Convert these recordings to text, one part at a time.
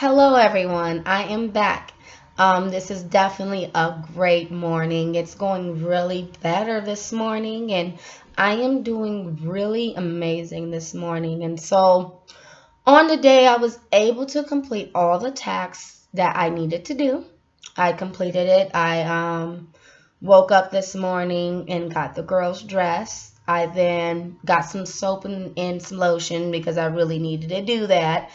Hello, everyone. I am back. This is definitely a great morning. It's going really better this morning, and I am doing really amazing this morning. And so, on the day, I was able to complete all the tasks that I needed to do. I completed it. I woke up this morning and got the girls dressed. I then got some soap and some lotion because I really needed to do that.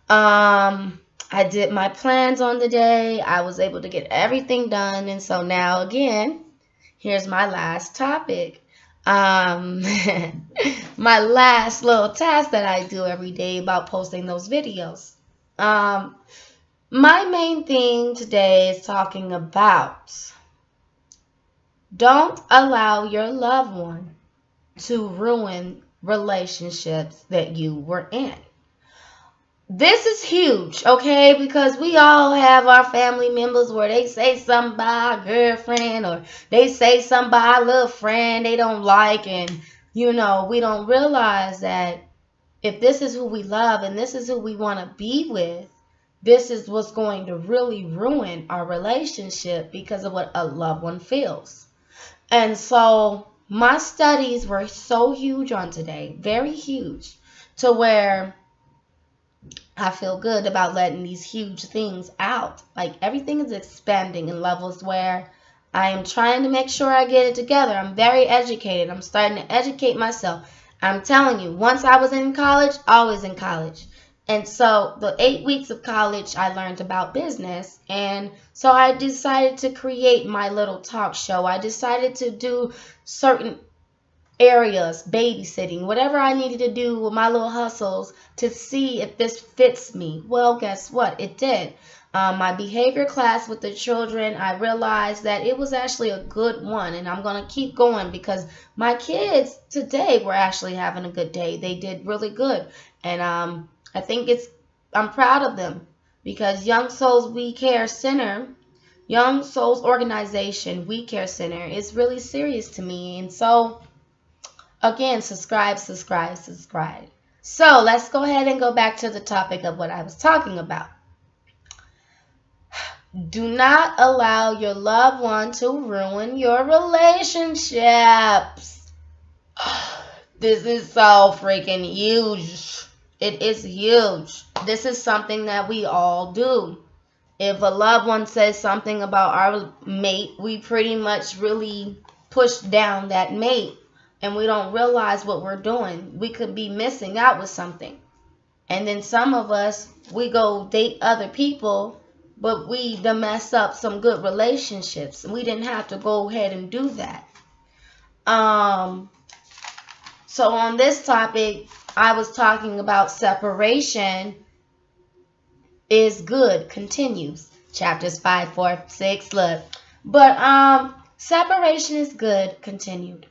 Um, I did my plans on the day. I was able to get everything done. And so now, again, here's my last topic. Um, my last little task that I do every day about posting those videos. Um, my main thing today is talking about don't allow your loved one to ruin relationships that you were in. This is huge, okay? Because we all have our family members where they say something about our girlfriend or they say something about our little friend they don't like. And, we don't realize that if this is who we love and this is who we want to be with, this is what's going to really ruin our relationship because of what a loved one feels. And so my studies were so huge on today, very huge, to where I feel good about letting these huge things out. Like everything is expanding in levels where I am trying to make sure I get it together. I'm very educated. I'm starting to educate myself. I'm telling you, once I was in college, always in college. And so the 8 weeks of college, I learned about business. And so I decided to create my little talk show. I decided to do certain areas, babysitting, whatever I needed to do with my little hustles to see if this fits me. Well, guess what? It did. My behavior class with the children, I realized that it was actually a good one, and I'm going to keep going because my kids today were actually having a good day. They did really good, and I think I'm proud of them because Young Souls We Care Center, Young Souls Organization We Care Center is really serious to me, and so again, subscribe. So let's go ahead and go back to the topic of what I was talking about. Do not allow your loved one to ruin your relationships. This is so freaking huge. It is huge. This is something that we all do. If a loved one says something about our mate, we pretty much really push down that mate. And we don't realize what we're doing. We could be missing out with something. And then some of us, we go date other people, but we done mess up some good relationships. We didn't have to go ahead and do that. So on this topic, I was talking about separation is good, continues. Chapters 5, 4, 6, look. But separation is good, continued.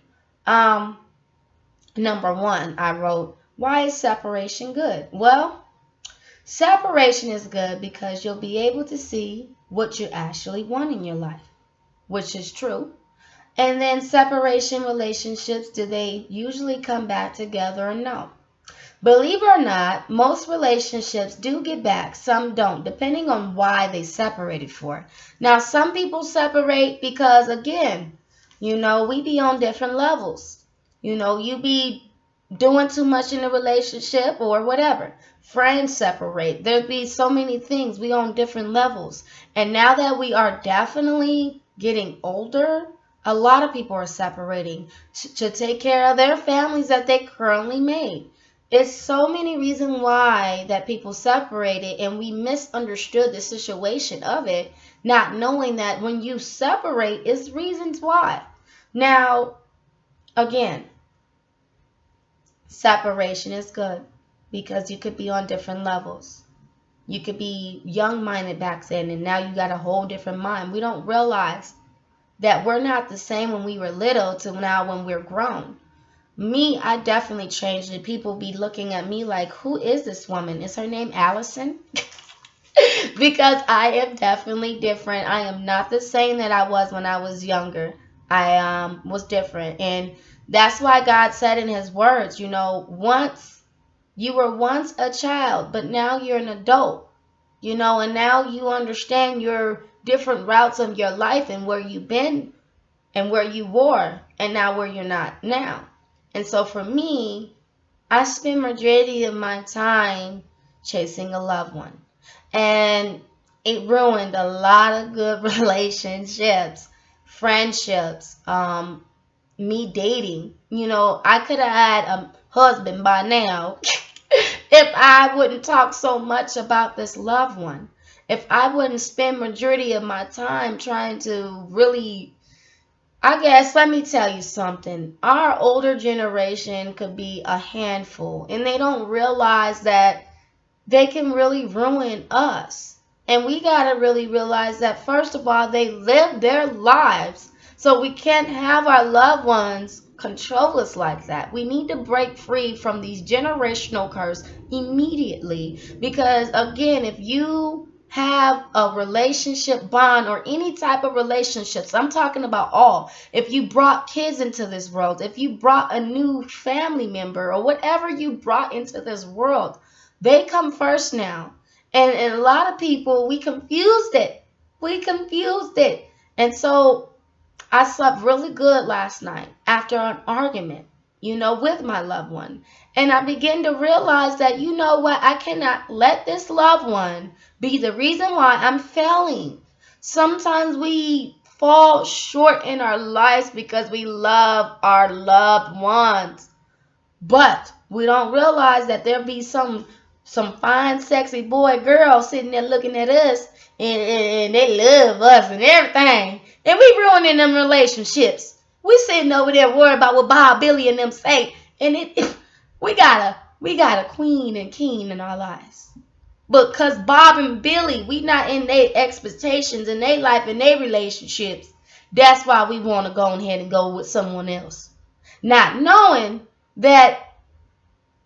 Number one, I wrote, why is separation good? Well, separation is good because you'll be able to see what you actually want in your life, which is true. And then separation relationships, do they usually come back together or no? Believe it or not, most relationships do get back. Some don't, depending on why they separated for. Now, some people separate because, again, we be on different levels. You be doing too much in a relationship or whatever. Friends separate. There be so many things. We on different levels. And now that we are definitely getting older, a lot of people are separating to take care of their families that they currently made. It's so many reasons why that people separated, and we misunderstood the situation of it, not knowing that when you separate, it's reasons why. Now, again, separation is good because you could be on different levels. You could be young-minded back then, and now you got a whole different mind. We don't realize that we're not the same when we were little to now when we're grown. Me, I definitely changed, and people be looking at me like, who is this woman? Is her name Allison? Because I am definitely different. I am not the same that I was when I was younger. I was different, and that's why God said in his words, once you were once a child, but now you're an adult. and now you understand your different routes of your life and where you've been and where you were and now where you're not now. And so for me, I spend majority of my time chasing a loved one. And it ruined a lot of good relationships, friendships, me dating. I could have had a husband by now if I wouldn't talk so much about this loved one. If I wouldn't spend majority of my time trying to really, I guess, let me tell you something. Our older generation could be a handful, and they don't realize that they can really ruin us. And we got to really realize that, first of all, they live their lives. So we can't have our loved ones control us like that. We need to break free from these generational curse immediately. Because, again, if you have a relationship bond or any type of relationships, I'm talking about all. If you brought kids into this world, if you brought a new family member or whatever you brought into this world, they come first now. And a lot of people, we confused it. We confused it. And so I slept really good last night after an argument, with my loved one. And I began to realize that, you know what, I cannot let this loved one be the reason why I'm failing. Sometimes we fall short in our lives because we love our loved ones. But we don't realize that there be some fine, sexy boy, girl sitting there looking at us, and they love us and everything. And we ruining them relationships. We sitting over there worried about what Bob, Billy, and them say. And we got a queen and king in our lives. But because Bob and Billy, we not in their expectations in their life and their relationships, that's why we want to go ahead and go with someone else. Not knowing that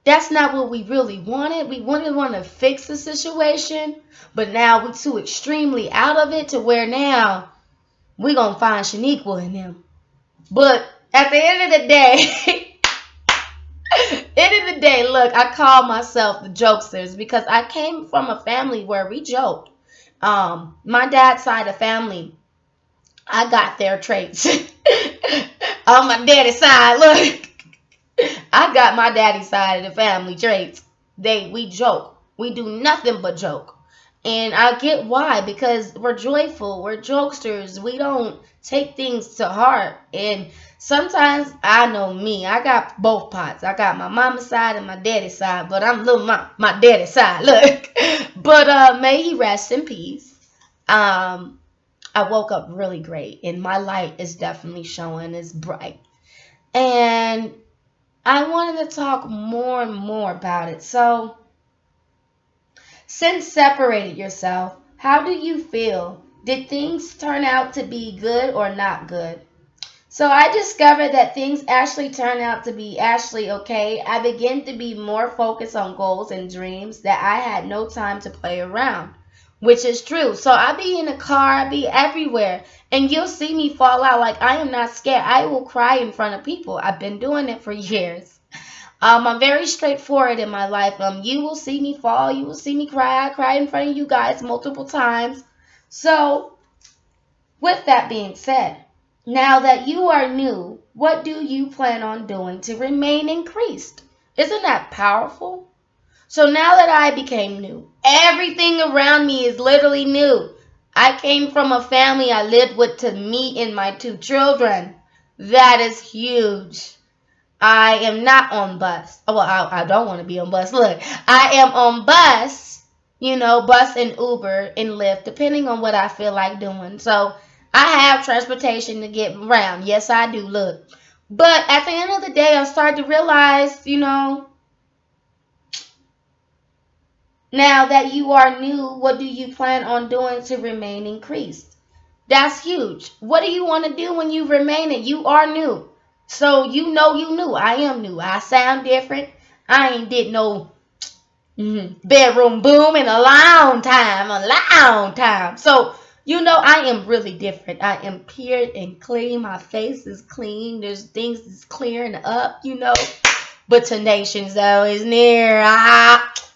that's not what we really wanted. We want to fix the situation, but now we're too extremely out of it to where now we're going to find Shaniqua in them. But at the end of the day, look, I call myself the jokesters because I came from a family where we joked. My dad's side of the family, I got their traits. On my daddy's side, look. I got my daddy's side of the family traits. We joke. We do nothing but joke. And I get why, because we're joyful. We're jokesters. We don't take things to heart. And sometimes, I know me, I got both pots. I got my mama's side and my daddy's side, but I'm little my daddy's side. Look. But may he rest in peace. I woke up really great, and my light is definitely showing. It's bright. And I wanted to talk more and more about it. So, since separated yourself, how do you feel? Did things turn out to be good or not good? So I discovered that things actually turned out to be actually okay. I began to be more focused on goals and dreams that I had no time to play around, which is true. So I be in the car, I be everywhere, and you'll see me fall out. Like, I am not scared. I will cry in front of people. I've been doing it for years. I'm very straightforward in my life. You will see me fall. You will see me cry. I cry in front of you guys multiple times. So, with that being said, now that you are new, what do you plan on doing to remain increased? Isn't that powerful? So now that I became new, everything around me is literally new. I came from a family I lived with to me and my 2 children. That is huge. I am not on bus. Well, I don't want to be on bus. Look, I am on bus, bus and Uber and Lyft, depending on what I feel like doing. So I have transportation to get around. Yes, I do. Look. But at the end of the day, I started to realize, now that you are new, what do you plan on doing to remain increased? That's huge. What do you want to do when you remain it? You are new. So you new. I am new. I sound different. I ain't did no bedroom boom in a long time. So, I am really different. I am pure and clean. My face is clean. There's things that's clearing up, But tenacious though is near.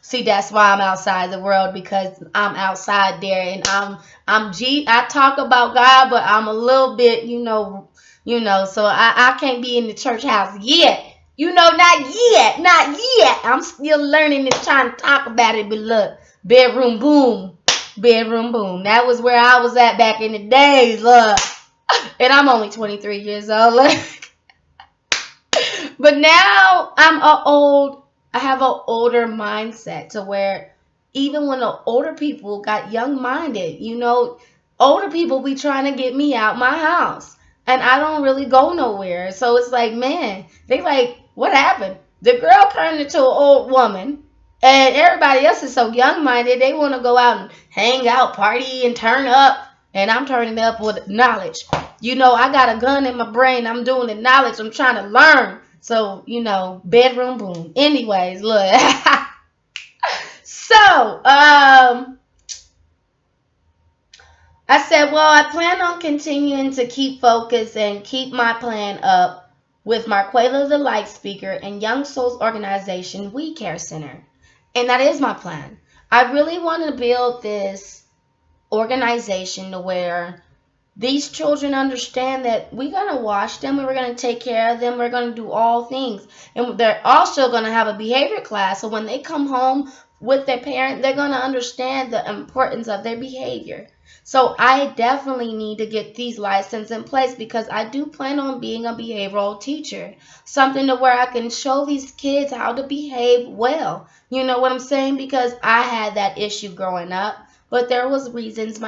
See, that's why I'm outside the world, because I'm outside there, and I talk about God, but I'm a little bit, so I can't be in the church house yet. Not yet. I'm still learning and trying to talk about it, but look, bedroom boom, bedroom boom. That was where I was at back in the days, look. And I'm only 23 years old, look. But now I have an older mindset to where even when the older people got young minded, older people be trying to get me out my house. And I don't really go nowhere. So it's like, man, they like, what happened? The girl turned into an old woman. And everybody else is so young minded. They want to go out and hang out, party, and turn up. And I'm turning up with knowledge. I got a gun in my brain. I'm doing the knowledge. I'm trying to learn. So, bedroom boom. Anyways, look. So, I said, well, I plan on continuing to keep focus and keep my plan up with Marquela the Light Speaker and Young Souls organization, We Care Center. And that is my plan. I really want to build this organization to where these children understand that we're going to watch them and we're going to take care of them. We're going to do all things. And they're also going to have a behavior class. So when they come home with their parent, they're going to understand the importance of their behavior. So I definitely need to get these licenses in place, because I do plan on being a behavioral teacher. Something to where I can show these kids how to behave well. You know what I'm saying? Because I had that issue growing up. But there was reasons.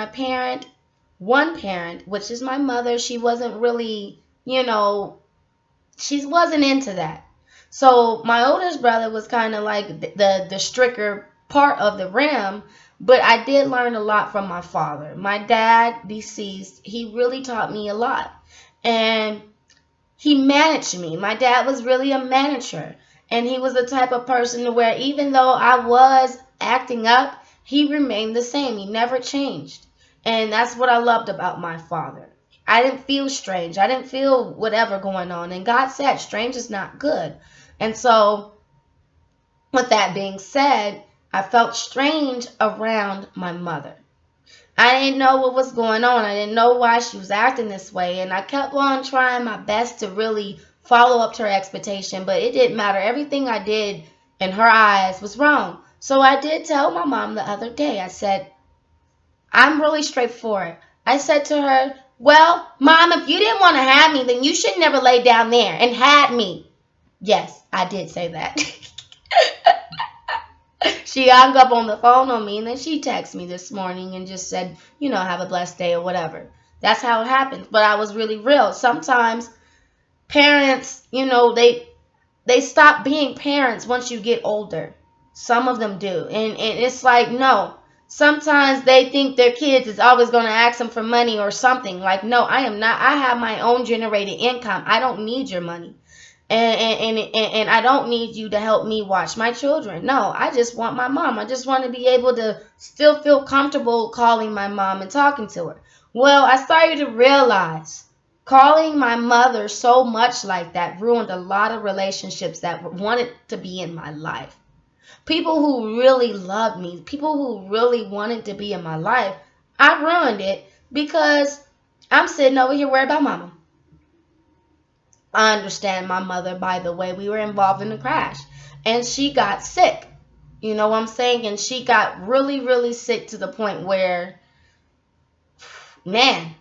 One parent, which is my mother, she wasn't really, she wasn't into that. So my oldest brother was kind of like the stricter part of the rim, but I did learn a lot from my father. My dad, deceased, he really taught me a lot. And he managed me. My dad was really a manager. And he was the type of person to where even though I was acting up, he remained the same. He never changed. And that's what I loved about my father. I didn't feel strange. I didn't feel whatever going on. And God said strange is not good. And so with that being said, I felt strange around my mother. I didn't know what was going on. I didn't know why she was acting this way. And I kept on trying my best to really follow up to her expectation. But it didn't matter. Everything I did in her eyes was wrong. So I did tell my mom the other day. I said, I'm really straightforward. I said to her, well, Mom, if you didn't want to have me, then you should never lay down there and had me. Yes, I did say that. She hung up on the phone on me, and then she texted me this morning and just said, have a blessed day or whatever. That's how it happens. But I was really real. Sometimes parents, they stop being parents once you get older. Some of them do. And it's like, no. Sometimes they think their kids is always going to ask them for money or something. Like, no, I am not. I have my own generated income. I don't need your money. And I don't need you to help me watch my children. No, I just want my mom. I just want to be able to still feel comfortable calling my mom and talking to her. Well, I started to realize calling my mother so much like that ruined a lot of relationships that wanted to be in my life. People who really loved me, people who really wanted to be in my life, I ruined it because I'm sitting over here worried about mama. I understand my mother, by the way. We were involved in a crash. And she got sick. You know what I'm saying? And she got really, really sick to the point where, man,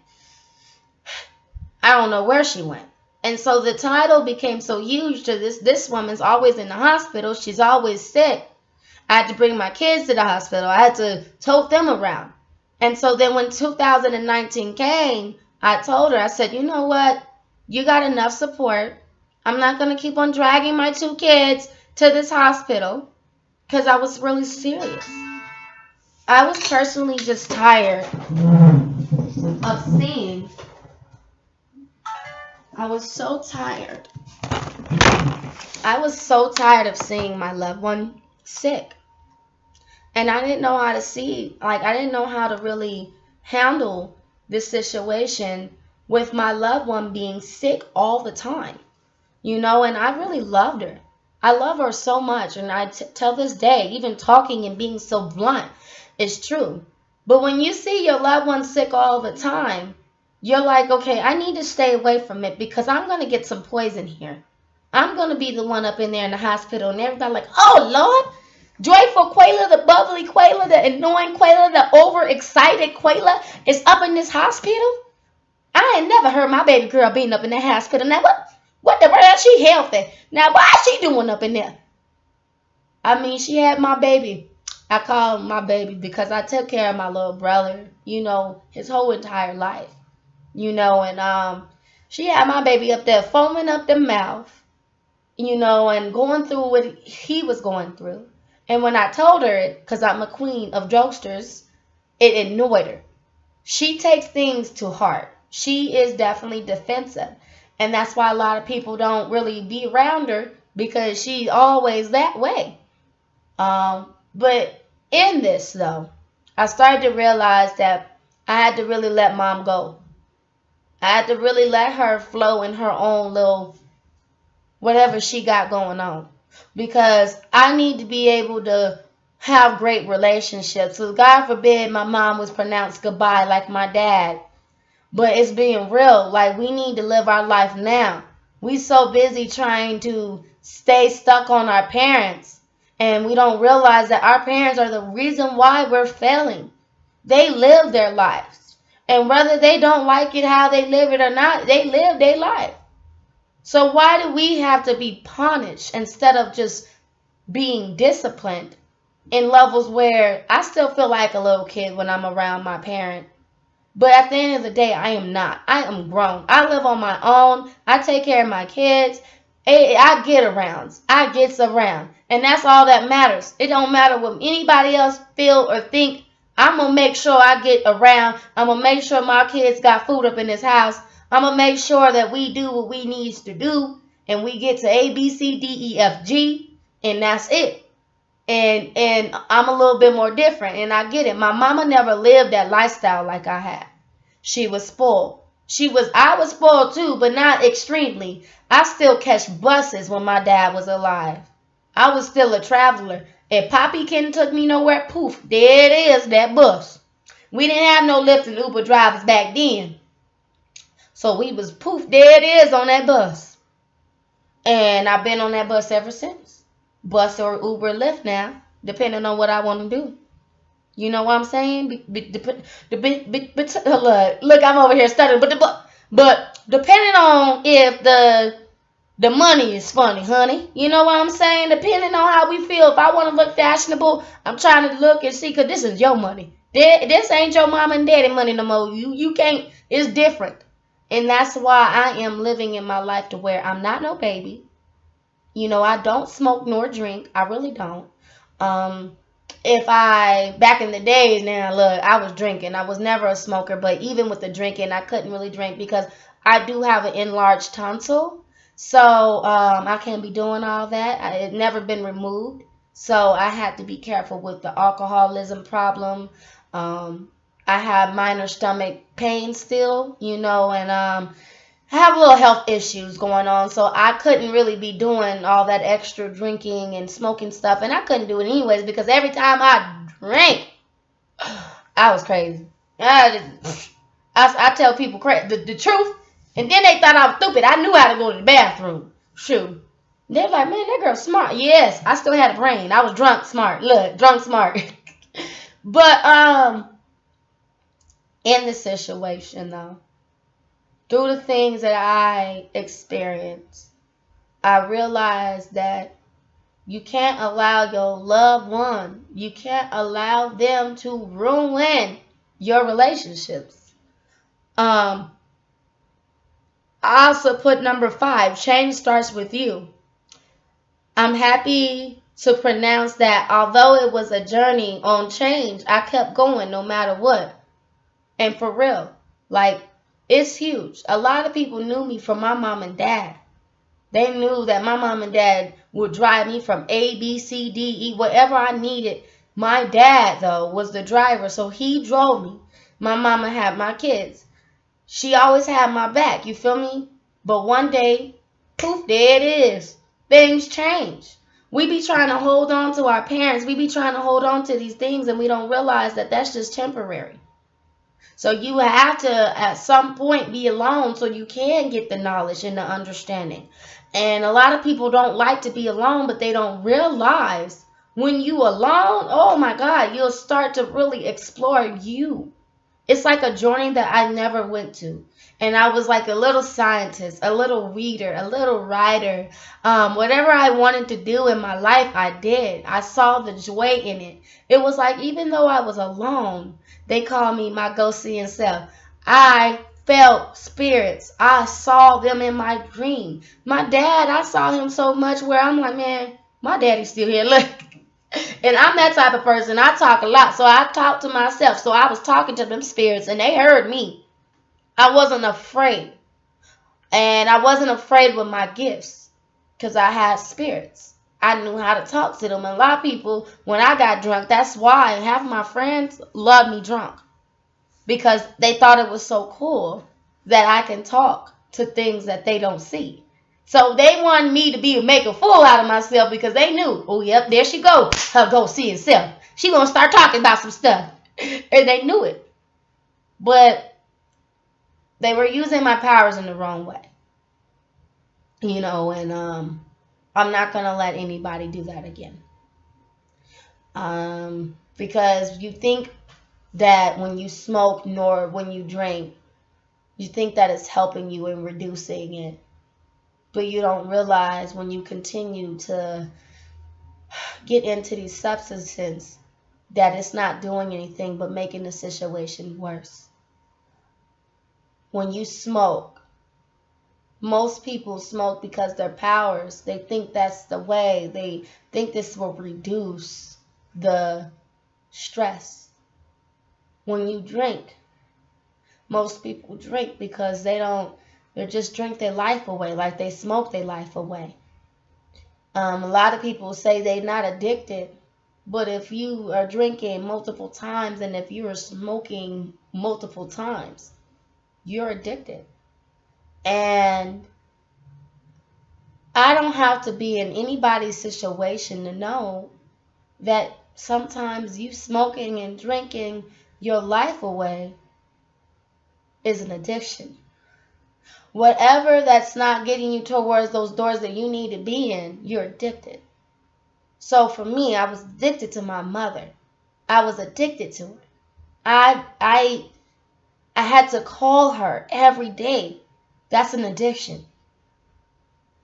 I don't know where she went. And so the title became so huge to this woman's always in the hospital. She's always sick. I had to bring my kids to the hospital. I had to tote them around. And so then when 2019 came, I told her, I said, you know what? You got enough support. I'm not going to keep on dragging my 2 kids to this hospital, because I was really serious. I was personally just tired of seeing. I was so tired. I was so tired of seeing my loved one sick. And I didn't know how to I didn't know how to really handle this situation with my loved one being sick all the time. And I really loved her. I love her so much, and till this day, even talking and being so blunt is true. But when you see your loved one sick all the time, you're like, okay, I need to stay away from it because I'm going to get some poison here. I'm going to be the one up in there in the hospital, and everybody like, oh, Lord, joyful Quayla, the bubbly Quayla, the annoying Quayla, the overexcited Quayla is up in this hospital? I ain't never heard my baby girl being up in that hospital. Now, what the world? She healthy. Now, why is she doing up in there? I mean, she had my baby. I call him my baby because I took care of my little brother, his whole entire life, and she had my baby up there foaming up the mouth, and going through what he was going through. And when I told her it, because I'm a queen of jokesters, it annoyed her. She takes things to heart. She is definitely defensive. And that's why a lot of people don't really be around her because she's always that way. But in this, though, I started to realize that I had to really let mom go. I had to really let her flow in her own little whatever she got going on. Because I need to be able to have great relationships. So God forbid my mom was pronounced goodbye like my dad. But it's being real. Like, we need to live our life now. We so busy trying to stay stuck on our parents. And we don't realize that our parents are the reason why we're failing. They live their lives. And whether they don't like it, how they live it or not, they live their life. So why do we have to be punished instead of just being disciplined in levels where I still feel like a little kid when I'm around my parent? But at the end of the day, I am not. I am grown. I live on my own. I take care of my kids. I get around. I gets around. And that's all that matters. It don't matter what anybody else feel or think. I'm going to make sure I get around. I'm going to make sure my kids got food up in this house. I'm going to make sure that we do what we need to do. And we get to A, B, C, D, E, F, G. And that's it. And I'm a little bit more different, and I get it. My mama never lived that lifestyle like I had. She was spoiled. I was spoiled too, but not extremely. I still catch buses when my dad was alive. I was still a traveler. If Poppy couldn't took me nowhere, poof, there it is, that bus. We didn't have no Lyft and Uber drivers back then. So we was poof, there it is on that bus. And I've been on that bus ever since. Bus or Uber Lyft now, depending on what I want to do. You know what I'm saying? Look, I'm over here stuttering. But depending on if the money is funny, honey. You know what I'm saying? Depending on how we feel. If I want to look fashionable, I'm trying to look and see, because this is your money. This ain't your mama and daddy money no more. You can't. It's different. And that's why I am living in my life to where I'm not no baby. I don't smoke nor drink. I really don't. Back in the days now, look, I was drinking. I was never a smoker, but even with the drinking, I couldn't really drink because I do have an enlarged tonsil. So I can't be doing all that. It never been removed. So I had to be careful with the alcoholism problem. I have minor stomach pain still, and I have little health issues going on, so I couldn't really be doing all that extra drinking and smoking stuff, and I couldn't do it anyways because every time I drank, I was crazy. I tell people the truth, and then they thought I was stupid. I knew how to go to the bathroom. Shoot. They're like, man, that girl's smart. Yes, I still had a brain. I was drunk smart. Look, drunk smart. But in this situation, though, through the things that I experienced, I realized that you can't allow your loved one, you can't allow them to ruin your relationships. I also put number 5, change starts with you. I'm happy to pronounce that although it was a journey on change, I kept going no matter what. And for real, like, it's huge. A lot of people knew me from my mom and dad. They knew that my mom and dad would drive me from A, B, C, D, E, whatever I needed. My dad, though, was the driver, so he drove me. My mama had my kids. She always had my back, you feel me? But one day, poof, there it is. things change. We be trying to hold on to our parents. We be trying to hold on to these things, and we don't realize that that's just temporary. So you have to, at some point, be alone so you can get the knowledge and the understanding. And a lot of people don't like to be alone, but they don't realize when you alone, oh my God, you'll start to really explore you. It's like a journey that I never went to. And I was like a little scientist, a little reader, a little writer. Whatever I wanted to do in my life, I did. I saw the joy in it. It was like, even though I was alone, they call me my go-seeing self. I felt spirits. I saw them in my dream. My dad, I saw him so much where I'm like, man, my daddy's still here. Look. And I'm that type of person. I talk a lot. So I talk to myself. So I was talking to them spirits and they heard me. I wasn't afraid. And I wasn't afraid with my gifts because I had spirits. I knew how to talk to them. And a lot of people, when I got drunk, that's why half of my friends loved me drunk. Because they thought it was so cool that I can talk to things that they don't see. So they wanted me to make a fool out of myself because they knew, oh, yep, there she go, her go-seeing self. She going to start talking about some stuff. And they knew it. But they were using my powers in the wrong way. You know, and I'm not going to let anybody do that again. Because you think that when you smoke nor when you drink, you think that it's helping you in reducing it. But you don't realize when you continue to get into these substances that it's not doing anything but making the situation worse. When you smoke, most people smoke because their powers, they think that's the way. They think this will reduce the stress. When you drink, most people drink because they just drink their life away, like they smoke their life away. A lot of people say they're not addicted, but if you are drinking multiple times and if you are smoking multiple times, you're addicted. And I don't have to be in anybody's situation to know that sometimes you smoking and drinking your life away is an addiction. Whatever that's not getting you towards those doors that you need to be in, you're addicted. So for me, I was addicted to my mother. I was addicted to her. I had to call her every day. That's an addiction.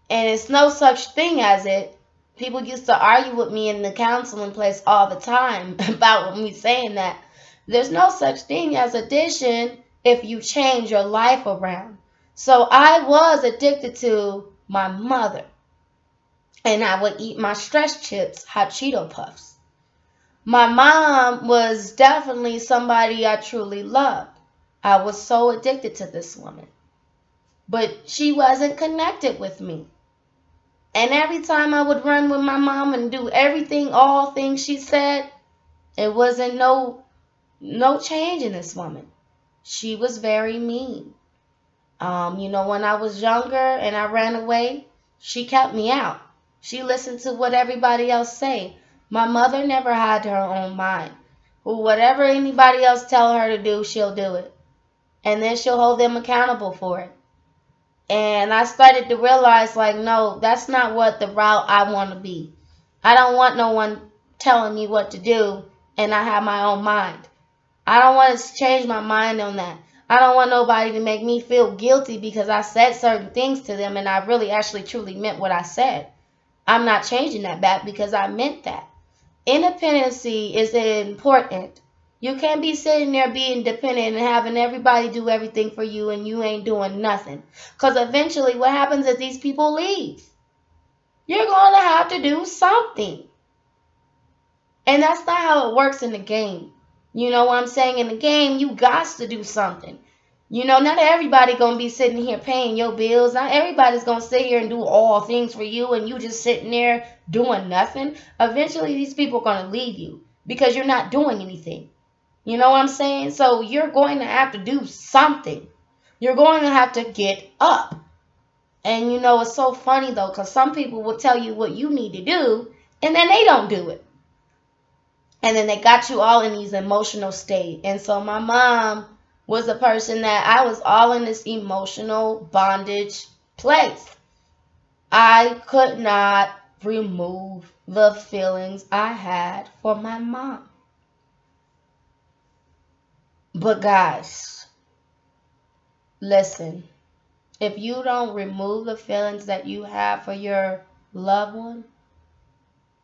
And it's no such thing as it. People used to argue with me in the counseling place all the time about me saying that. There's no such thing as addiction if you change your life around. So I was addicted to my mother. And I would eat my stress chips, hot Cheeto Puffs. My mom was definitely somebody I truly loved. I was so addicted to this woman. But she wasn't connected with me. And every time I would run with my mom and do everything, all things she said, it wasn't no change in this woman. She was very mean. When I was younger and I ran away, she kept me out. She listened to what everybody else say. My mother never had her own mind. Whatever anybody else tell her to do, she'll do it. And then she'll hold them accountable for it. And I started to realize, like, no, that's not what the route I want to be. I don't want no one telling me what to do and I have my own mind. I don't want to change my mind on that. I don't want nobody to make me feel guilty because I said certain things to them and I really actually truly meant what I said. I'm not changing that back because I meant that. Independency is important. You can't be sitting there being dependent and having everybody do everything for you and you ain't doing nothing. Because eventually what happens is these people leave. You're going to have to do something. And that's not how it works in the game. You know what I'm saying? In the game, you got to do something. Not everybody going to be sitting here paying your bills. Not everybody's going to sit here and do all things for you and you just sitting there doing nothing. Eventually, these people are going to leave you because you're not doing anything. You know what I'm saying? So you're going to have to do something. You're going to have to get up. And you know, it's so funny though, because some people will tell you what you need to do, and then they don't do it. And then they got you all in these emotional state. And so my mom was a person that I was all in this emotional bondage place. I could not remove the feelings I had for my mom. But guys, listen, if you don't remove the feelings that you have for your loved one,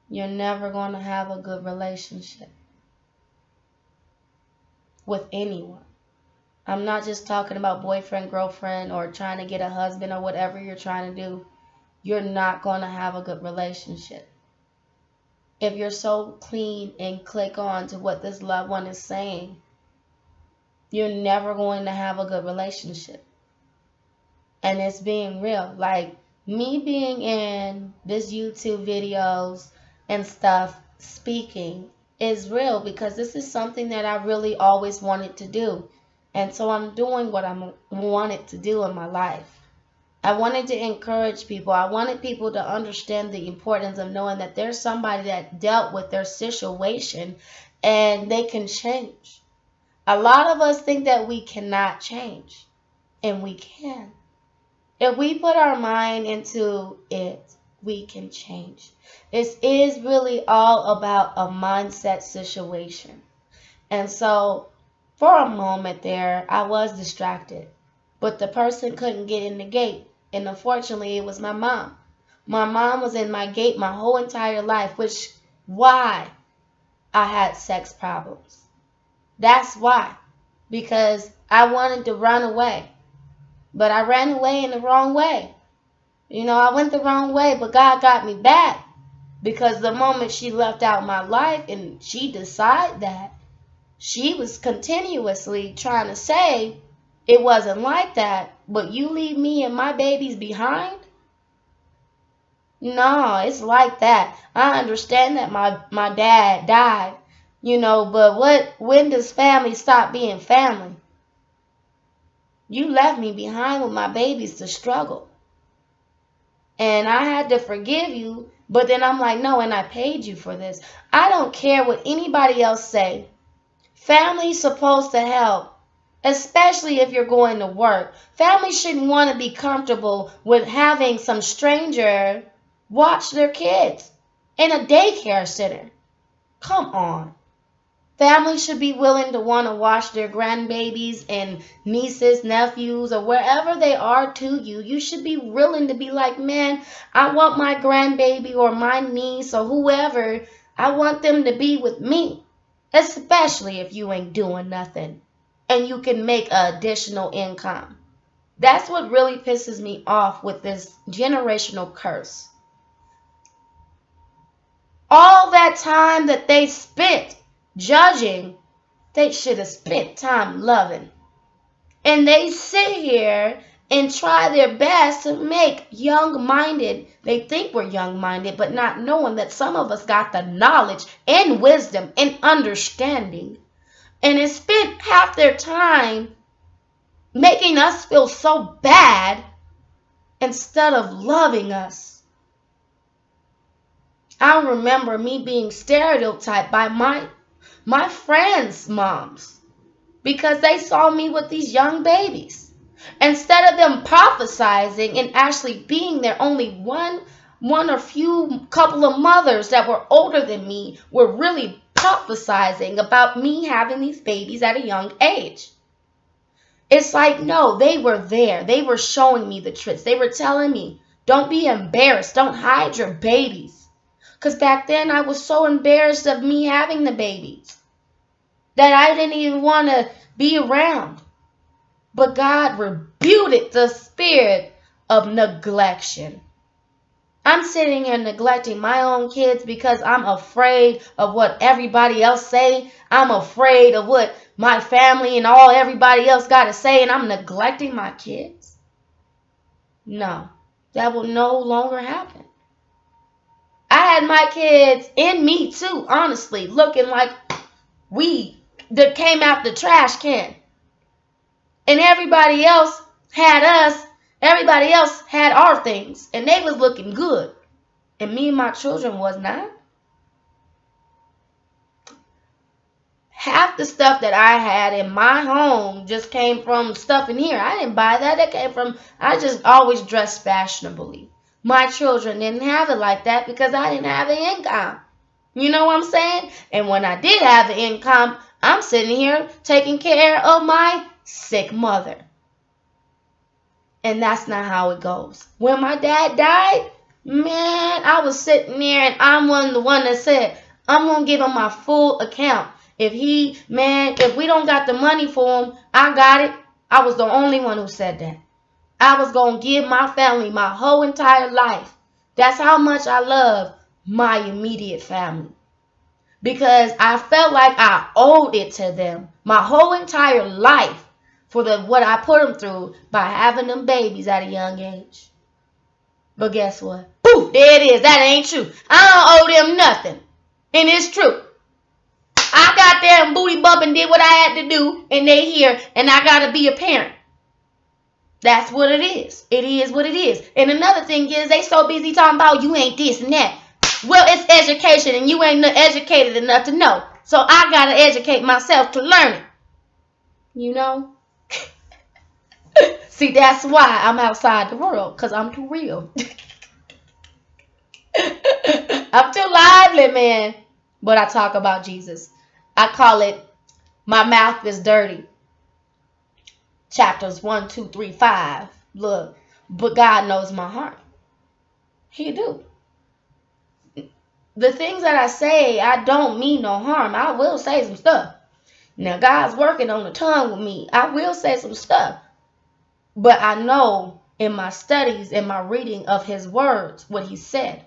you're never going to have a good relationship with anyone. I'm not just talking about boyfriend, girlfriend, or trying to get a husband or whatever you're trying to do. You're not going to have a good relationship. If you're so clean and click on to what this loved one is saying, you're never going to have a good relationship. And it's being real. Like me being in this YouTube videos and stuff speaking is real because this is something that I really always wanted to do. And so I'm doing what I wanted to do in my life. I wanted to encourage people. I wanted people to understand the importance of knowing that there's somebody that dealt with their situation and they can change. A lot of us think that we cannot change, and we can. If we put our mind into it, we can change. This is really all about a mindset situation. And so for a moment there, I was distracted, but the person couldn't get in the gate. And unfortunately, it was my mom. My mom was in my gate my whole entire life, which why I had sex problems. That's why. Because I wanted to run away. But I ran away in the wrong way. You know, I went the wrong way, but God got me back. Because the moment she left out my life and she decided that, she was continuously trying to say it wasn't like that, but you leave me and my babies behind? No, it's like that. I understand that my dad died, you know, but when does family stop being family? You left me behind with my babies to struggle. And I had to forgive you, but then I'm like, no, and I paid you for this. I don't care what anybody else say. Family's supposed to help, especially if you're going to work. Family shouldn't want to be comfortable with having some stranger watch their kids in a daycare center. Come on. Family should be willing to want to watch their grandbabies and nieces, nephews, or wherever they are to you. You should be willing to be like, man, I want my grandbaby or my niece or whoever, I want them to be with me. Especially if you ain't doing nothing and you can make additional income. That's what really pisses me off with this generational curse. All that time that they spent judging, they should have spent time loving. And they sit here and try their best to make young-minded. They think we're young-minded, but not knowing that some of us got the knowledge and wisdom and understanding. And it spent half their time making us feel so bad instead of loving us. I remember me being stereotyped by my friends' moms because they saw me with these young babies. Instead of them prophesizing and actually being there, only one or few couple of mothers that were older than me were really prophesizing about me having these babies at a young age. It's like, no, they were there. They were showing me the tricks. They were telling me, don't be embarrassed. Don't hide your babies. Because back then I was so embarrassed of me having the babies that I didn't even want to be around. But God rebuked the spirit of neglection. I'm sitting here neglecting my own kids because I'm afraid of what everybody else say. I'm afraid of what my family and everybody else got to say, and I'm neglecting my kids. No, that will no longer happen. I had my kids in me too, honestly, looking like weed that came out the trash can. And everybody else had us Everybody else had our things, and they was looking good. And me and my children was not. Half the stuff that I had in my home just came from stuff in here. I didn't buy that. That came from, I just always dressed fashionably. My children didn't have it like that because I didn't have an income. You know what I'm saying? And when I did have an income, I'm sitting here taking care of my sick mother. And that's not how it goes. When my dad died, man, I was sitting there and I'm the one that said, I'm going to give him my full account. If we don't got the money for him, I got it. I was the only one who said that. I was going to give my family my whole entire life. That's how much I love my immediate family. Because I felt like I owed it to them my whole entire life for what I put them through by having them babies at a young age. But guess what? Poof, there it is. That ain't true. I don't owe them nothing. And it's true. I got there and booty bump and did what I had to do, and they here, and I got to be a parent. That's what it is. It is what it is. And another thing is, they so busy talking about you ain't this and that. Well, it's education, and you ain't educated enough to know. So I got to educate myself to learn it. You know? See, that's why I'm outside the world, because I'm too real. I'm too lively, man. But I talk about Jesus. I call it, my mouth is dirty. Chapters 1, 2, 3, 5. Look, but God knows my heart. He do. The things that I say, I don't mean no harm. I will say some stuff. Now, God's working on the tongue with me. I will say some stuff. But I know in my studies, in my reading of his words, what he said.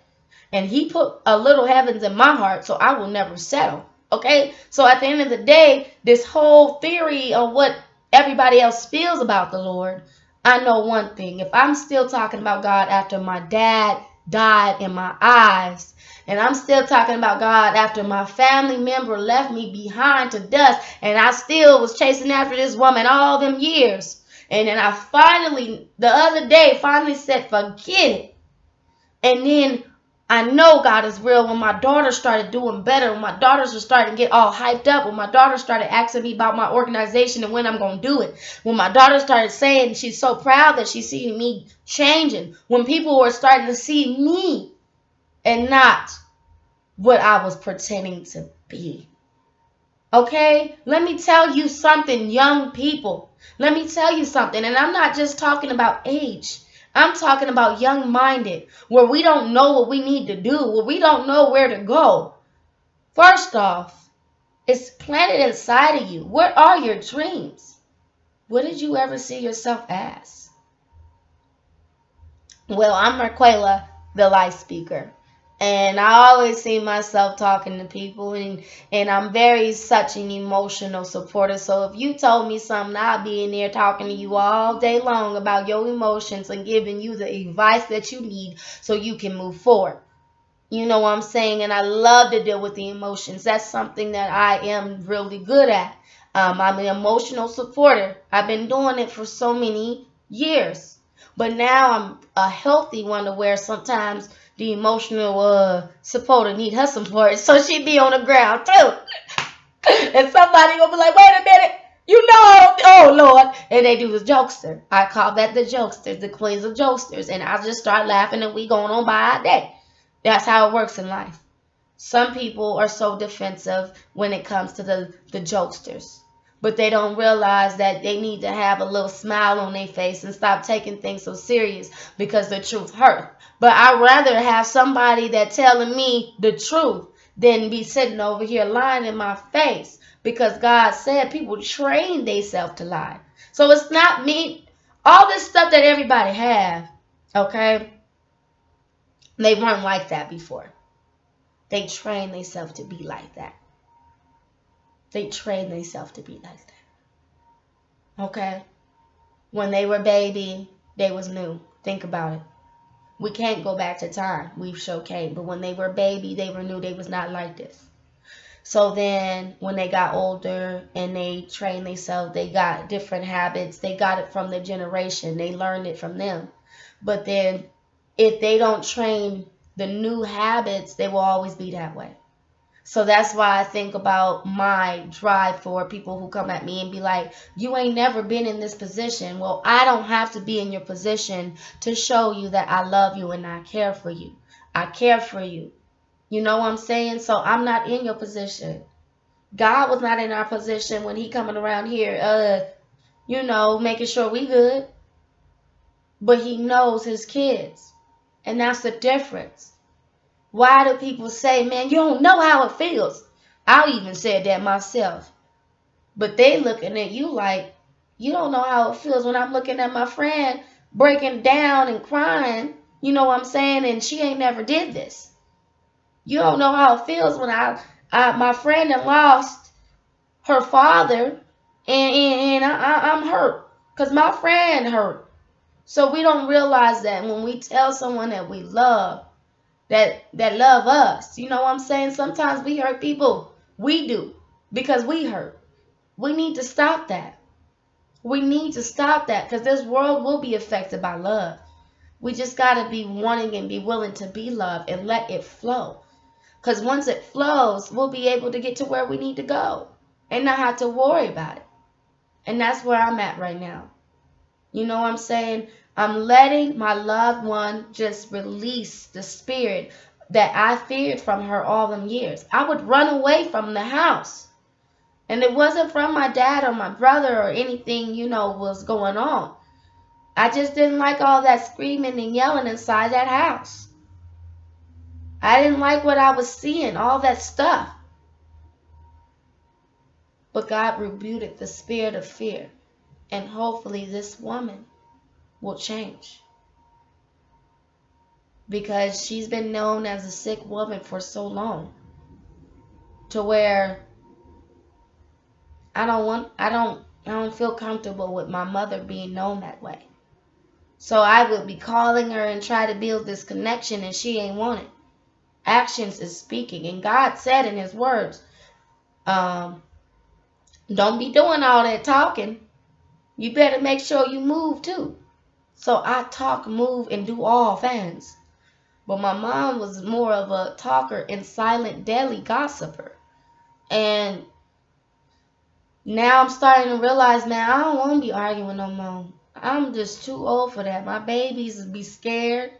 And he put a little heavens in my heart, so I will never settle. Okay? So at the end of the day, this whole theory of what everybody else feels about the Lord, I know one thing. If I'm still talking about God after my dad died in my eyes, and I'm still talking about God after my family member left me behind to dust, and I still was chasing after this woman all them years, and then I finally, the other day, said, forget it. And then I know God is real when my daughter started doing better, when my daughters were starting to get all hyped up, when my daughter started asking me about my organization and when I'm going to do it, when my daughter started saying she's so proud that she's seeing me changing, when people were starting to see me and not what I was pretending to be. Okay? Let me tell you something, young people. Let me tell you something, and I'm not just talking about age. I'm talking about young-minded, where we don't know what we need to do, where we don't know where to go. First off, it's planted inside of you. What are your dreams? What did you ever see yourself as? Well, I'm Marquela, the life speaker. And I always see myself talking to people, and I'm very such an emotional supporter. So if you told me something, I'll be in there talking to you all day long about your emotions and giving you the advice that you need so you can move forward. You know what I'm saying? And I love to deal with the emotions. That's something that I am really good at. I'm an emotional supporter. I've been doing it for so many years. But now I'm a healthy one to where sometimes the emotional supporter need her support, so she be on the ground too. And somebody gonna be like, wait a minute, you know, oh Lord. And they do the jokester. I call that the jokesters, the queens of jokesters. And I just start laughing and we going on by our day. That's how it works in life. Some people are so defensive when it comes to the jokesters. But they don't realize that they need to have a little smile on their face and stop taking things so serious because the truth hurts. But I'd rather have somebody that telling me the truth than be sitting over here lying in my face, because God said people train themselves to lie. So it's not me. All this stuff that everybody have, okay, they weren't like that before. They train themselves to be like that. They train themselves to be like that. Okay? When they were baby, they was new. Think about it. We can't go back to time. We've sure can't. But when they were baby, they were new. They was not like this. So then when they got older and they trained themselves, they got different habits. They got it from their generation. They learned it from them. But then if they don't train the new habits, they will always be that way. So that's why I think about my drive for people who come at me and be like, you ain't never been in this position. Well, I don't have to be in your position to show you that I love you and I care for you. I care for you. You know what I'm saying? So I'm not in your position. God was not in our position when he coming around here, making sure we good. But he knows his kids. And that's the difference. Why do people say, man, you don't know how it feels? I even said that myself. But they looking at you like, you don't know how it feels when I'm looking at my friend breaking down and crying. You know what I'm saying? And she ain't never did this. You don't know how it feels when my friend had lost her father and I'm hurt because my friend hurt. So we don't realize that when we tell someone that we love, that love us. You know what I'm saying? Sometimes we hurt people. We do. Because we hurt. We need to stop that. We need to stop that because this world will be affected by love. We just got to be wanting and be willing to be loved and let it flow. Because once it flows, we'll be able to get to where we need to go and not have to worry about it. And that's where I'm at right now. You know what I'm saying? I'm letting my loved one just release the spirit that I feared from her all them years. I would run away from the house. And it wasn't from my dad or my brother or anything, was going on. I just didn't like all that screaming and yelling inside that house. I didn't like what I was seeing, all that stuff. But God rebuked the spirit of fear. And hopefully this woman will change. Because she's been known as a sick woman for so long. To where I don't feel comfortable with my mother being known that way. So I would be calling her and try to build this connection and she ain't want it. Actions is speaking. And God said in his words, don't be doing all that talking. You better make sure you move too. So I talk, move, and do all things. But my mom was more of a talker and silent, deadly gossiper. And now I'm starting to realize, man, I don't want to be arguing no more. I'm just too old for that. My babies be scared.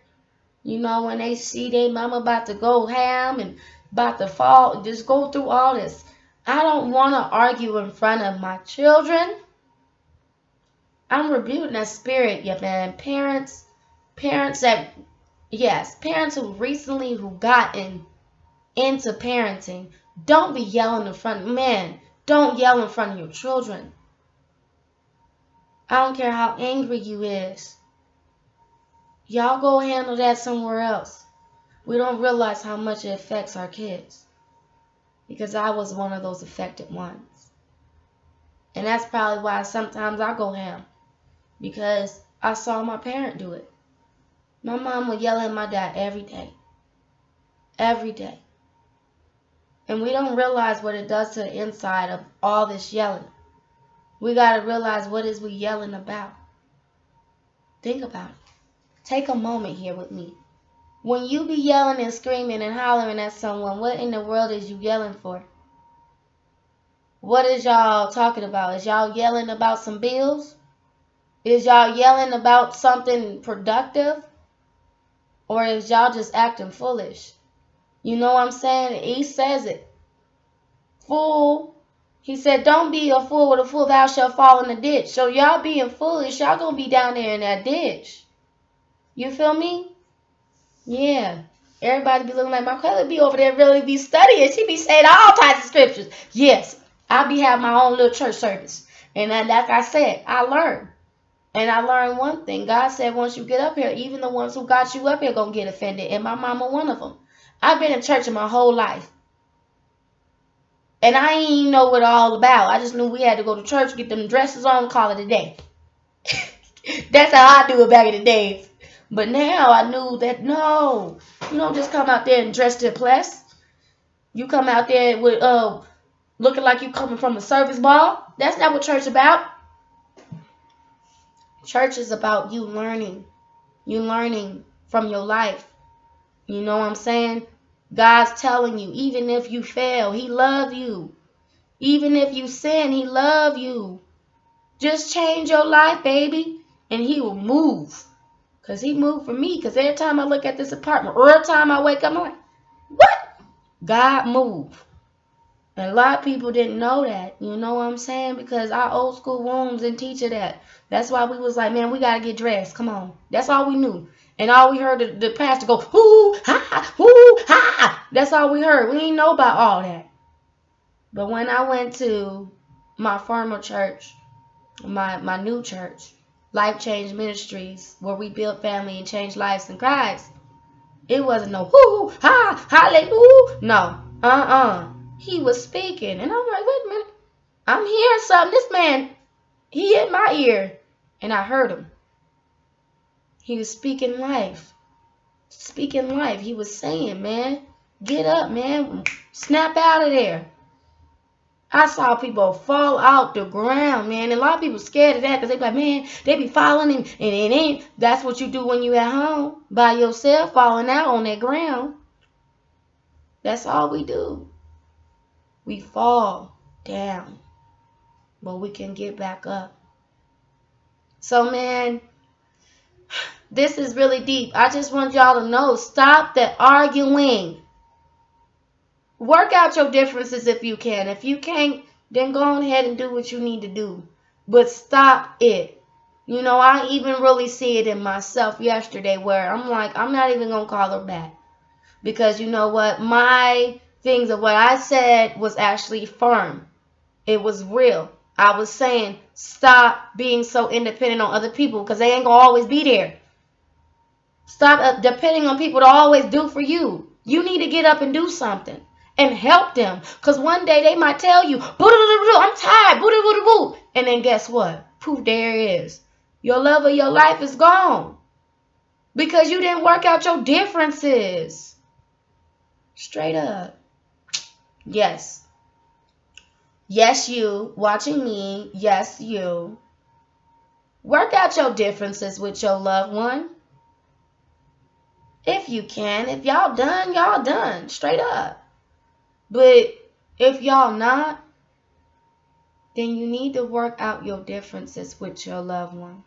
When they see their mama about to go ham and about to fall, just go through all this. I don't want to argue in front of my children. I'm rebuking that spirit, yeah, man. Parents who gotten into parenting, don't be yelling in front. Man, don't yell in front of your children. I don't care how angry you is. Y'all go handle that somewhere else. We don't realize how much it affects our kids. Because I was one of those affected ones. And that's probably why sometimes I go ham. Because I saw my parent do it. My mom would yell at my dad every day. Every day. And we don't realize what it does to the inside of all this yelling. We got to realize what is we yelling about. Think about it. Take a moment here with me. When you be yelling and screaming and hollering at someone, what in the world is you yelling for? What is y'all talking about? Is y'all yelling about some bills? Is y'all yelling about something productive? Or is y'all just acting foolish? You know what I'm saying? He says it. Fool. He said, don't be a fool. With a fool thou shalt fall in the ditch. So y'all being foolish, y'all gonna be down there in that ditch. You feel me? Yeah. Everybody be looking like my Kelly be over there really be studying. She be saying all types of scriptures. Yes. I be having my own little church service. And then, like I said, I learned. And I learned one thing. God said once you get up here, even the ones who got you up here gonna get offended. And my mama one of them. I've been in church my whole life. And I ain't even know what it all about. I just knew we had to go to church, get them dresses on, call it a day. That's how I do it back in the days. But now I knew that no, you don't just come out there and dress to impress. You come out there with looking like you coming from a service ball. That's not what church is about. Church is about you learning. You learning from your life. You know what I'm saying? God's telling you, even if you fail, He love you. Even if you sin, He love you. Just change your life, baby, and He will move. Because He moved for me. Because every time I look at this apartment, or every time I wake up, I'm like, what? God moved. And a lot of people didn't know that. You know what I'm saying? Because our old school wombs didn't teach you that. That's why we was like, man, we got to get dressed. Come on. That's all we knew. And all we heard the pastor go, hoo, ha, hoo, ha. That's all we heard. We didn't know about all that. But when I went to my former church, my new church, Life Change Ministries, where we build family and change lives in Christ, it wasn't no hoo, ha, hallelujah. No, He was speaking. And I'm like, wait a minute. I'm hearing something. This man, he in my ear. And I heard him. He was speaking life. Speaking life. He was saying, man, get up, man. Snap out of there. I saw people fall out the ground, man. And a lot of people scared of that because they be like, man, they be falling. And it ain't. That's what you do when you at home by yourself, falling out on that ground. That's all we do. We fall down, but we can get back up. So, man, this is really deep. I just want y'all to know, stop the arguing. Work out your differences if you can. If you can't, then go ahead and do what you need to do. But stop it. You know, I even really see it in myself yesterday where I'm like, I'm not even going to call her back. Because you know what? My things of what I said was actually firm. It was real. I was saying, stop being so independent on other people because they ain't going to always be there. Stop depending on people to always do for you. You need to get up and do something and help them. Because one day they might tell you, I'm tired, and then guess what? Poof, there it is. Your love of your life is gone because you didn't work out your differences. Straight up. Yes. Yes, you. Watching me. Yes, you. Work out your differences with your loved one. If you can. If y'all done, y'all done. Straight up. But if y'all not, then you need to work out your differences with your loved one.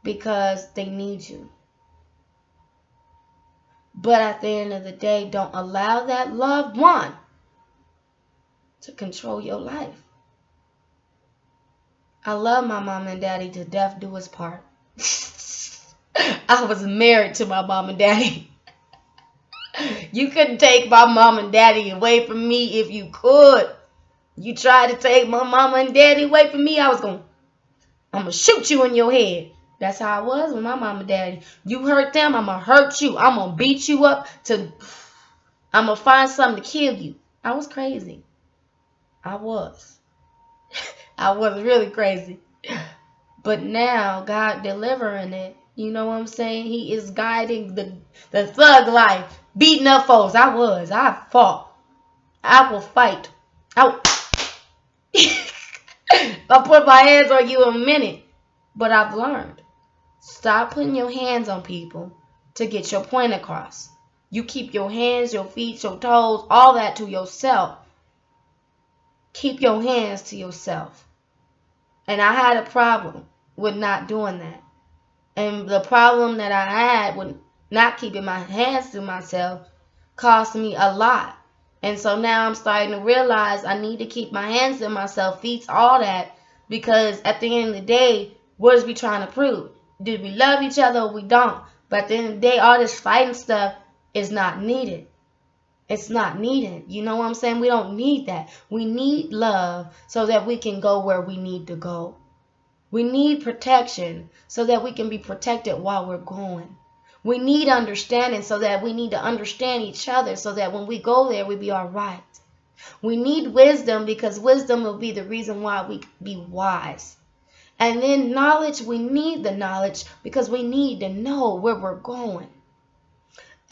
Because they need you. But at the end of the day, don't allow that loved one to control your life. I love my mom and daddy to death do his part. I was married to my mom and daddy. You couldn't take my mom and daddy away from me if you could. You tried to take my mama and daddy away from me, I'm going to shoot you in your head. That's how I was with my mama and daddy. You hurt them, I'm going to hurt you. I'm going to beat you up. I'm going to find something to kill you. I was crazy. I was. I was really crazy. But now, God delivering it. You know what I'm saying? He is guiding the thug life. Beating up folks. I fought. I will fight. I'll put my hands on you in a minute. But I've learned. Stop putting your hands on people to get your point across. You keep your hands, your feet, your toes, all that to yourself. Keep your hands to yourself. And I had a problem with not doing that. And the problem that I had with not keeping my hands to myself cost me a lot. And so now I'm starting to realize I need to keep my hands to myself, feet, all that. Because at the end of the day, what is we trying to prove? Did we love each other or we don't? But at the end of the day, all this fighting stuff is not needed. It's not needed. You know what I'm saying? We don't need that. We need love so that we can go where we need to go. We need protection so that we can be protected while we're going. We need understanding so that we need to understand each other so that when we go there, we be all right. We need wisdom because wisdom will be the reason why we be wise. And then knowledge, we need the knowledge because we need to know where we're going.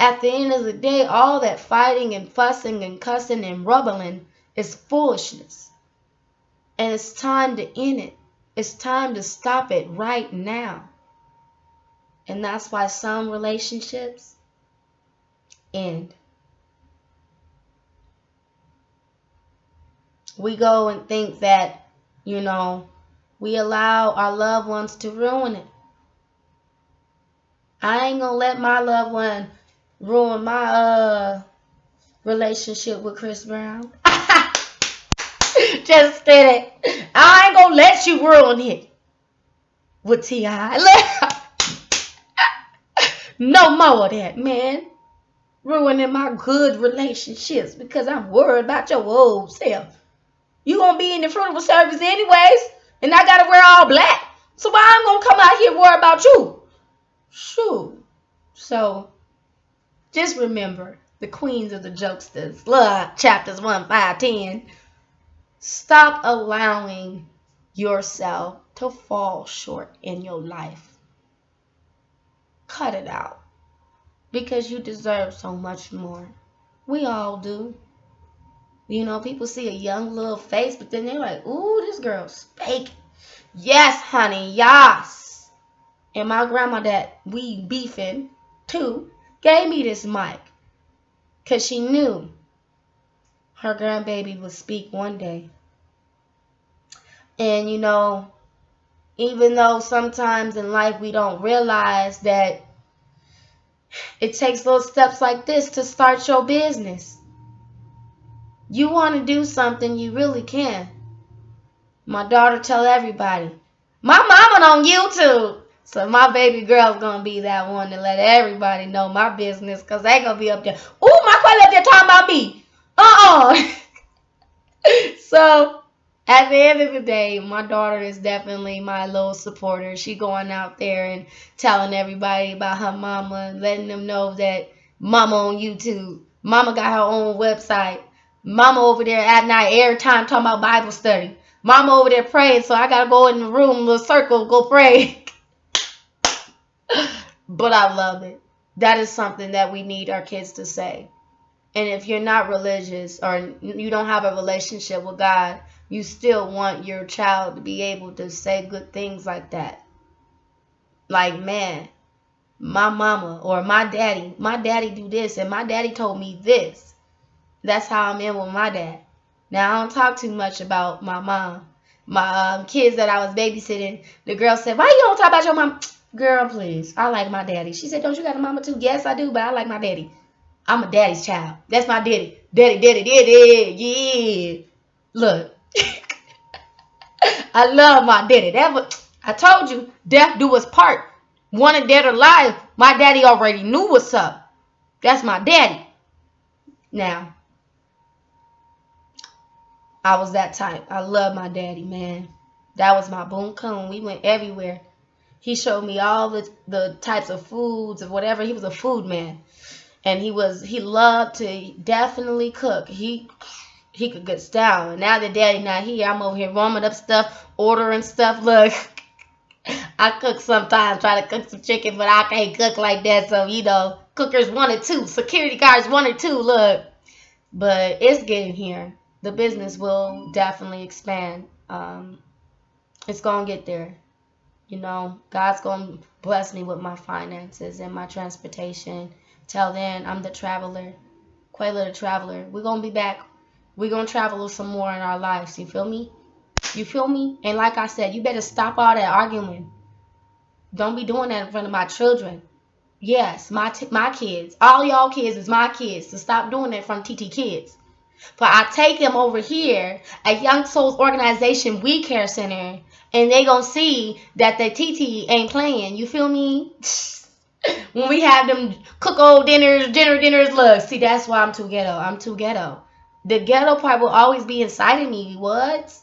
At the end of the day, all that fighting and fussing and cussing and rubbling is foolishness. And it's time to end it. It's time to stop it right now. And that's why some relationships end. We go and think that, we allow our loved ones to ruin it. I ain't gonna let my loved one ruin my relationship with Chris Brown. Just kidding. I ain't gonna let you ruin it with T.I. No more of that, man. Ruining my good relationships because I'm worried about your old self. You gonna be in the funeral service anyways, and I gotta wear all black. So why I'm gonna come out here worry about you? Shoot. So just remember, the queens of the jokesters, chapters 1, 5, 10. Stop allowing yourself to fall short in your life. Cut it out. Because you deserve so much more. We all do. People see a young little face, but then they're like, ooh, this girl's fake. Yes, honey, yes. And my grandma that we beefing too gave me this mic. Because she knew her grandbaby would speak one day. And even though sometimes in life we don't realize that it takes little steps like this to start your business. You want to do something, you really can. My daughter tell everybody, my mama on YouTube. So my baby girl's going to be that one to let everybody know my business, because they going to be up there. Ooh, my queen up there talking about me. So at the end of the day, my daughter is definitely my little supporter. She going out there and telling everybody about her mama, letting them know that mama on YouTube. Mama got her own website. Mama over there at night every time talking about Bible study. Mama over there praying, so I got to go in the room, little circle, go pray. But I love it. That is something that we need our kids to say. And if you're not religious or you don't have a relationship with God, you still want your child to be able to say good things like that. Like, man, my mama or my daddy do this, and my daddy told me this. That's how I'm in with my dad. Now, I don't talk too much about my mom. My kids that I was babysitting, the girl said, why you don't talk about your mom? Girl, please. I like my daddy. She said, don't you got a mama too? Yes, I do, but I like my daddy. I'm a daddy's child. That's my daddy. Daddy. Yeah. Look. I love my daddy. I told you, death do us part. Wanted dead or alive, my daddy already knew what's up. That's my daddy. Now, I was that type. I love my daddy, man. That was my boom coon. We went everywhere. He showed me all the types of foods or whatever. He was a food man. And he loved to definitely cook. He could get style. And now that daddy not here, I'm over here warming up stuff, ordering stuff. Look, I cook sometimes, try to cook some chicken, but I can't cook like that. So, cookers 1 or 2, security guards 1 or 2, look. But it's getting here. The business will definitely expand. It's going to get there. God's going to bless me with my finances and my transportation. Till then, I'm the traveler. Quayla the traveler. We're going to be back. We're going to travel some more in our lives. You feel me? You feel me? And like I said, you better stop all that arguing. Don't be doing that in front of my children. Yes, my kids. All y'all kids is my kids. So stop doing that in front of TT kids. But I take them over here at Young Souls Organization We Care Center, and they gonna see that the TT ain't playing. You feel me? When we have them cook old dinners, look, see, that's why I'm too ghetto. I'm too ghetto. The ghetto part will always be inside of me. What?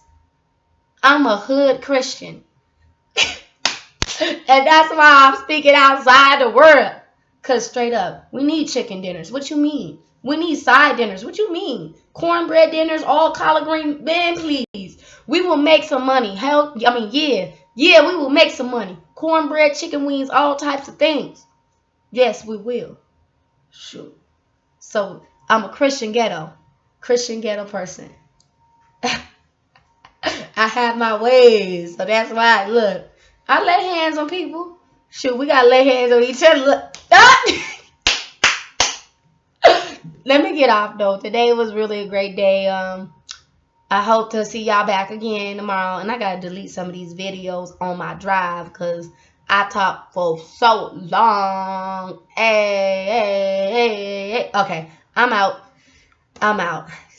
I'm a hood Christian. And that's why I'm speaking outside the world. Because straight up, we need chicken dinners. What you mean? We need side dinners. What you mean? Cornbread dinners, all collard green. Man, please. We will make some money. Yeah, we will make some money. Cornbread, chicken wings, all types of things. Yes, we will. Shoot. So I'm a Christian ghetto person. I have my ways, so that's why. Look, I lay hands on people. Shoot, we gotta lay hands on each other. Look. Let me get off though. Today was really a great day. I hope to see y'all back again tomorrow. And I gotta delete some of these videos on my drive because I talked for so long. Hey. Okay, I'm out.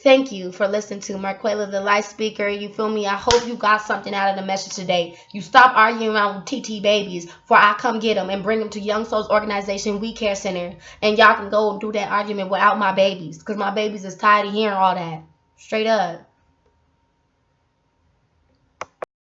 Thank you for listening to Marquela the Life Speaker. You feel me? I hope you got something out of the message today. You stop arguing around with TT babies for I come get them and bring them to Young Souls Organization We Care Center. And y'all can go and do that argument without my babies because my babies is tired of hearing all that. Straight up.